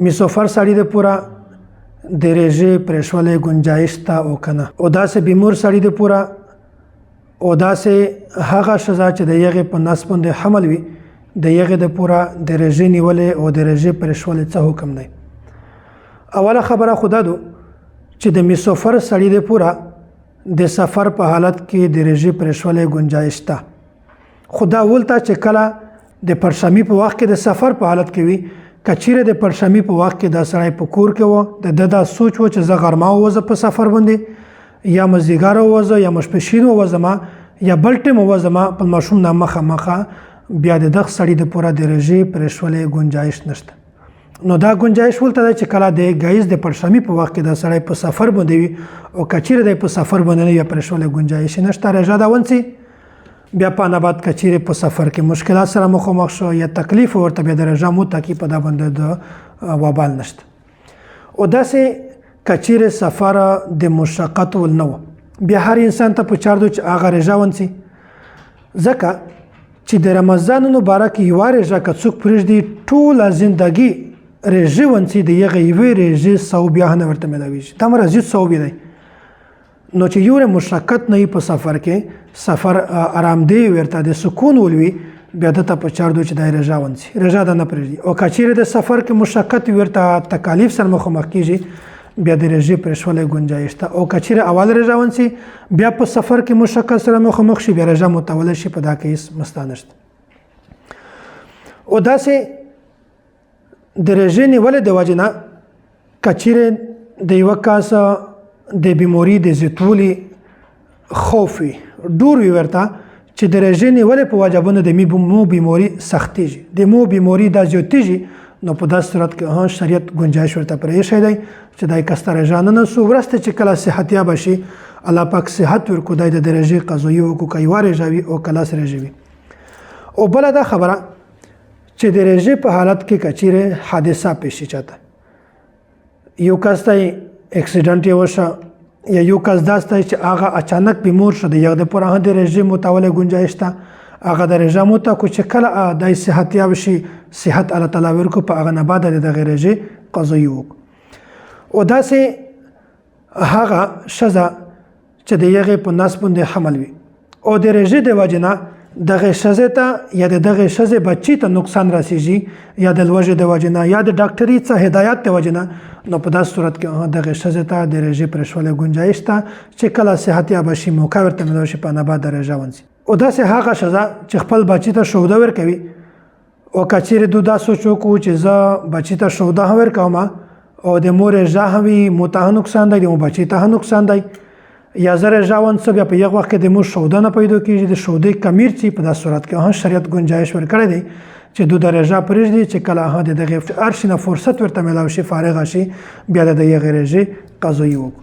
مسافر سړی د پورا د رژې پرېښولې گنجایش ته او کنه او داسې بیمور سړی د پورا او داسې هغه ښځه چې د هغې په نس باندې حمل وي د هغې د پورا د رژې نیولې او د رژې پرېښولې څه حکم دی. اوله خبره خو دا ده چې د مسافر سړی د پورا د سفر په حالت کې د رژې پرېښولې گنجایش ته خو دا ولته چې کله د پرشمي په وخت کې د سفر په حالت کې وي کچیره د پرشمي په وخت کې دا سړی په کور کې و د دا سوچ و چې زه غرمه ووځه په سفر باندې یا مازدیګر ووځه یا ماسپښین ووځمه یا بل ټیم ووځمه په ماشوم نه مخه بیا د دغه سړي د پوره د رژې پرېښولې گنجایش نشته. نو دا گنجایش ولته دی چې کله د ګایز د پرشمي په وخت کې دا سړی په سفر باندې وي او کچیره دی په سفر باندې یا پرېښولې گنجایش نشته رژه دا ونسي بیا په نه بعد کچیره په سفر کې مشکلات سره مخامخ شو یا تکلیف ورته بیا د رژه متکی په دا باندې د وبال نشته. او داسې کچیره سفر د مشقت ول نه بیا هر انسان ته په چار دو چې هغه رژه ونسي ځکه چې د رمضان مبارک یو رژه که څوک پرېږدي ټوله زندګي رژه ونسي د هغې یوې رژې ثواب بیا نه ورته میلاویږي دا مرا زیات ثواب دی. نو چې یو مشقت نه په سفر کې سفر آرامدی ورته د سکون ولوي بیا دته په چار دو چې د رژه ونسي رژه ده نه پرېږدي او کچیره د سفر کې مشقت ورته تکالیف سره مخامخ کیږي بیا د رژې پرېښولې گنجایش ته او کچیره اول رژه ونسي بیا په سفر کې مشقت سره مخامخ شي بیا رژه متوله شي په دا کې هیڅ مسته نشته. او داسې د رژې نیولې د وجې نه کچیره د یوه کس د بیماري د زیاتولي خوف وي ډور وي ورته چې د رژې نیولې په وجه باندې د مو بیماري سختېږي د مو بیماري دا زیاتېږي نو په داسې صورت کې شریعت گنجایش ورته پرېښی دی چې دا کس ته رژه نه نسو وروسته چې کله صحتیابه شي الله پاک صحت ورکړو دی د رژې قضایي وکړو که یوه رژه وي او که لس رژې وي. او بله دا خبره چې د رژې په حالت کې که چیرې حادثه پیښ شي چاته یو کس ته اکسیډنټ یې وشه یا یو کس داسې دی چې هغه اچانک بیمور شو د یو د پوره د رژې متوله گنجایش ته هغه د رژه متکو چې کله د صحتیاب شي صحت الله تعالی ورکړو په هغه نه بعد د دغې رژې قضایي وکړو. او داسې هغه ښځه چې د هغې په نس باندې حمل وي او د رژې د وجې نه دغې ښځې ته یا د دغې ښځې بچي ته نقصان رسیږي یا د لوږې د وجې نه یا د ډاکټري څه هدایت د وجې نه نو په داسې صورت کې دغې ښځې ته د رژې پرېښولې گنجایش ته چې کله صحتیابه شي موقع ورته میلاو شي په نه بعد د رژه ونسي. او داسې هغه ښځه چې خپل بچي ته شوده ورکوي او که چیرې دو دا سوچ وکړو چې زه بچي ته شوده هم ورکوم او د مور رژه هم وي مو ته هم نقصان دی د مو بچي ته هم نقصان دی یا زه رژه ونڅه بیا په یو وخت کې د مور شوده نه پیدا کېږي د شودې کمیر چې په داسې صورت کې شریعت گنجایش ورکړی دی چې دو د رژه پرېږدي چې کله د دغې هر شي نه فرصت ورته میلاو شي فارغه شي بیا د هغې رژې قضایي وکړو.